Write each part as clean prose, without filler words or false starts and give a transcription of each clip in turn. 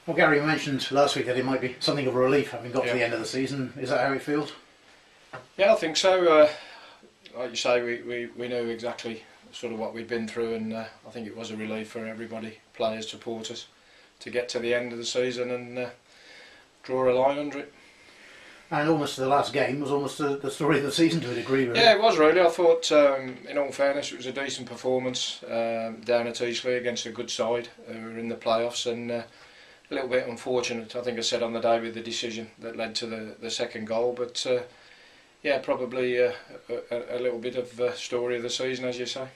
Well, Gary, you mentioned last week that it might be something of a relief having got to the end of the season. Is that how it feels? Yeah, I think so. Like you say, we knew exactly sort of what we'd been through, and I think it was a relief for everybody, players, supporters, to get to the end of the season and draw a line under it. And almost the last game was almost the story of the season to a degree, really. Yeah, it was really. I thought, in all fairness, it was a decent performance down at Eastleigh against a good side who were in the playoffs, and a little bit unfortunate, I think I said on the day, with the decision that led to the second goal, but yeah, probably a little bit of the story of the season, as you say.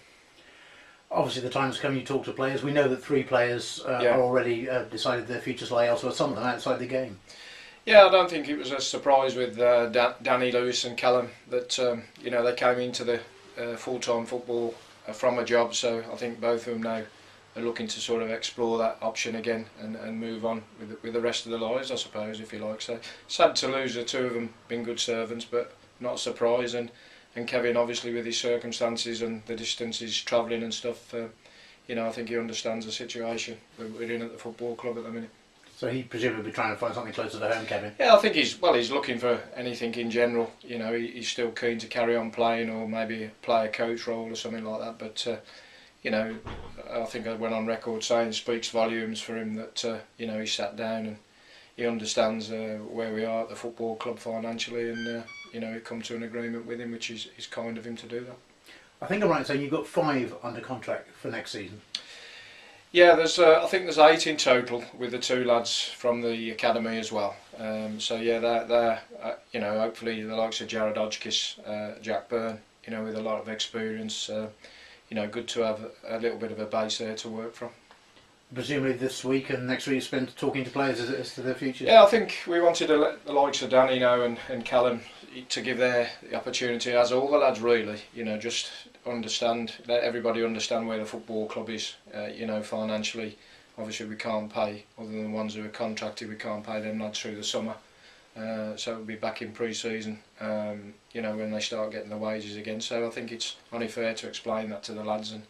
Obviously, the time's come you talk to players. We know that 3 players are already decided their futures lie elsewhere, some of them outside the game. Yeah, I don't think it was a surprise with Danny, Lewis and Callum that you know, they came into the full-time football from a job, so I think both of them now are looking to sort of explore that option again and move on with the rest of their lives, I suppose, if you like. So sad to lose the 2 of them, been good servants, but not a surprise. And Kevin, obviously, with his circumstances and the distance he's travelling and stuff, you know, I think he understands the situation that we're in at the football club at the minute. So he presumably trying to find something closer to home, Kevin? Yeah, I think he's looking for anything in general. You know, he's still keen to carry on playing, or maybe play a coach role or something like that. But you know, I think I went on record saying it speaks volumes for him that you know, he sat down and he understands where we are at the football club financially, and you know, he'd come to an agreement with him, which is kind of him to do that. I think I'm right in saying you've got 5 under contract for next season. Yeah, there's I think there's 8 in total, with the 2 lads from the academy as well. So yeah, they're you know, hopefully the likes of Jared Hodgkiss, Jack Byrne, you know, with a lot of experience. You know, good to have a little bit of a base there to work from. Presumably this week and next week spent talking to players as to their future. Yeah, I think we wanted to let the likes of Danny know and Callum to give the opportunity, as all the lads really, you know, just understand, let everybody understand where the football club is. You know, financially, obviously we can't pay, other than the ones who are contracted, we can't pay them lads through the summer. So it'll be back in pre-season, you know, when they start getting the wages again. So I think it's only fair to explain that to the lads, and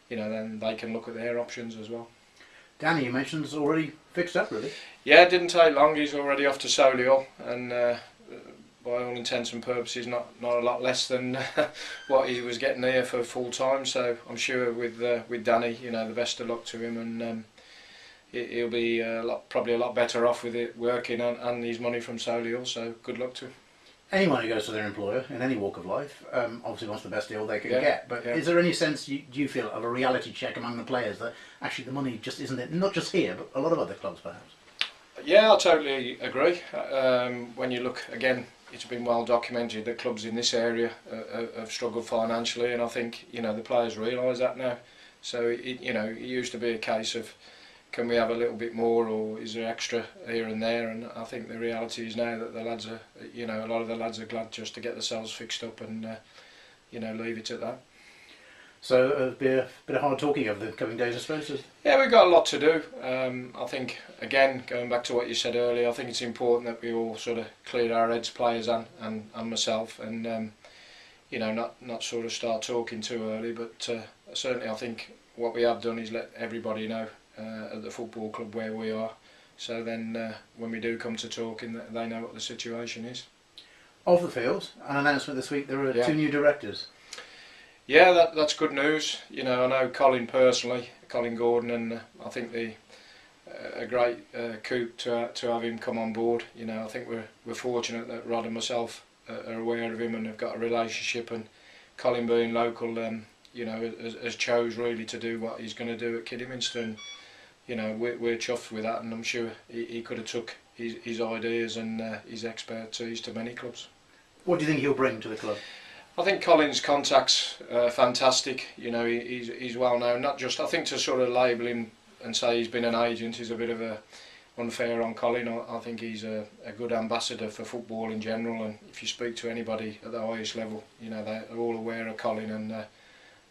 you know, then they can look at their options as well. Danny, you mentioned, is already fixed up, really? Yeah, it didn't take long. He's already off to Solihull, and by all intents and purposes, not a lot less than what he was getting here for full time. So I'm sure with Danny, you know, the best of luck to him, and he'll be probably a lot better off with it working and his money from Solihull. So good luck to him. Anyone who goes to their employer in any walk of life obviously wants the best deal they can get, but is there any sense, do you feel, of a reality check among the players that actually the money just isn't it, not just here but a lot of other clubs perhaps? Yeah, I totally agree. When you look, again, it's been well documented that clubs in this area have struggled financially, and I think, you know, the players realise that now. So you know, it used to be a case of, can we have a little bit more, or is there extra here and there? And I think the reality is now that the lads are, you know, a lot of the lads are glad just to get themselves fixed up and, you know, leave it at that. So it'll be a bit of hard talking over the coming days, I suppose. Yeah, we've got a lot to do. I think, again, going back to what you said earlier, I think it's important that we all sort of clear our heads, players and myself, and you know, not sort of start talking too early. But certainly, I think what we have done is let everybody know at the football club where we are, so then when we do come to talking, they know what the situation is. Off the field, an announcement this week, there are 2 new directors. Yeah, that's good news. You know, I know Colin personally, Colin Gordon, and I think a great coup to have him come on board. You know, I think we're fortunate that Rod and myself are aware of him and have got a relationship, and Colin being local, you know, has chose really to do what he's going to do at Kidderminster, and you know, we're chuffed with that, and I'm sure he could have took his ideas and his expertise to many clubs. What do you think he'll bring to the club? I think Colin's contacts are fantastic. You know, he's well known. Not just, I think, to sort of label him and say he's been an agent is a bit of a unfair on Colin. I think he's a good ambassador for football in general, and if you speak to anybody at the highest level, you know, they're all aware of Colin, and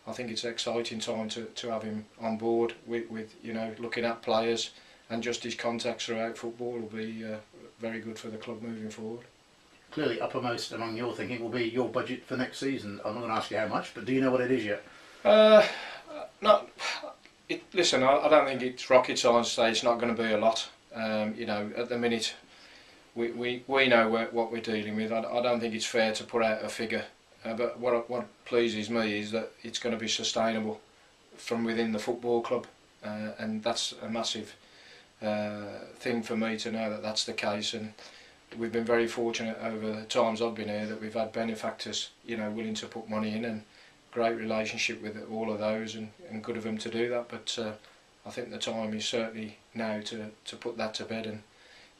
I think it's an exciting time to have him on board with you know, looking at players, and just his contacts throughout football will be very good for the club moving forward. Clearly uppermost among your thinking will be your budget for next season. I'm not going to ask you how much, but do you know what it is yet? Listen, I don't think it's rocket science to say it's not going to be a lot. You know, at the minute, we know what we're dealing with. I don't think it's fair to put out a figure, but what pleases me is that it's going to be sustainable from within the football club, and that's a massive thing for me to know that that's the case. And we've been very fortunate over the times I've been here that we've had benefactors, you know, willing to put money in, and great relationship with all of those, and good of them to do that. But I think the time is certainly now to put that to bed and,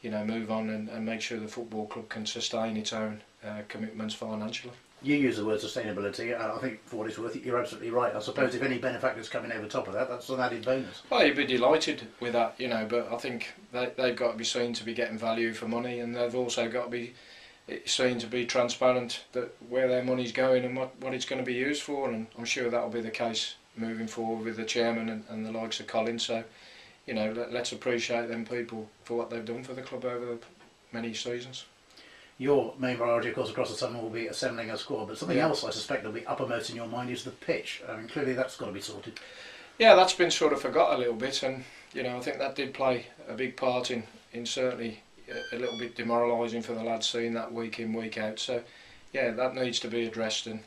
you know, move on and make sure the football club can sustain its own commitments financially. You use the word sustainability, and I think for what it's worth, you're absolutely right. I suppose if any benefactors coming over top of that, that's an added bonus. Well, you'd be delighted with that, you know, but I think they've got to be seen to be getting value for money, and they've also got to be seen to be transparent that where their money's going and what it's going to be used for, and I'm sure that'll be the case moving forward with the chairman and the likes of Colin. So, you know, let's appreciate them people for what they've done for the club over the many seasons. Your main priority, of course, across the summer will be assembling a squad, but something else I suspect will be uppermost in your mind is the pitch. I mean, clearly that's got to be sorted. Yeah, that's been sort of forgot a little bit, and, you know, I think that did play a big part in certainly a little bit demoralising for the lads seeing that week in, week out. So, yeah, that needs to be addressed, and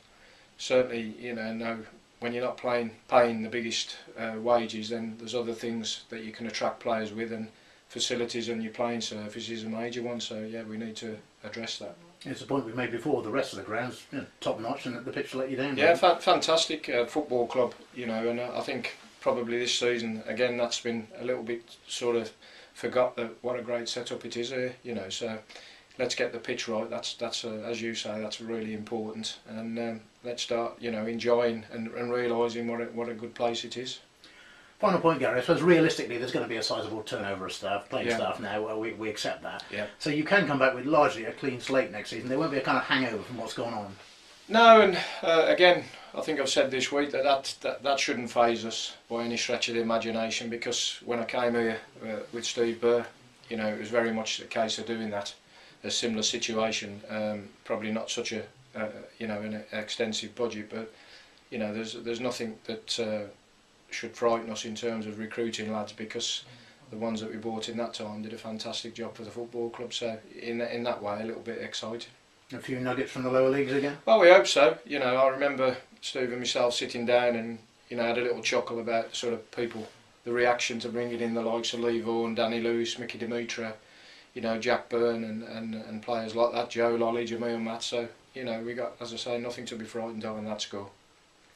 certainly, you know, when you're not paying the biggest wages, then there's other things that you can attract players with, and facilities and your playing surface is a major one. So yeah, we need to address that. It's a point we made before. The rest of the grounds, you know, top notch, and the pitch let you down. Yeah, fantastic football club, you know, and I think probably this season again that's been a little bit sort of forgot that what a great setup it is here, you know. So let's get the pitch right. That's as you say, that's really important, and let's start, you know, enjoying and realising what a good place it is. Final point, Gary. I suppose realistically, there's going to be a sizable turnover of staff, playing staff now. We accept that. Yeah. So you can come back with largely a clean slate next season. There won't be a kind of hangover from what's going on. No, and again, I think I've said this week that shouldn't faze us by any stretch of the imagination, because when I came here with Steve Burr, you know, it was very much a case of doing that. A similar situation, probably not such a you know, an extensive budget, but you know, there's nothing that should frighten us in terms of recruiting lads, because the ones that we brought in that time did a fantastic job for the football club. So in that way, a little bit exciting. A few nuggets from the lower leagues again? Well, we hope so. You know, I remember Steve and myself sitting down and, you know, had a little chuckle about sort of people, the reaction to bringing in the likes of Lee Vaughan, Danny Lewis, Mickey Demetra, you know, Jack Byrne and players like that, Joe Lolly, Jamil Matt. So, you know, we got, as I say, nothing to be frightened of in that score.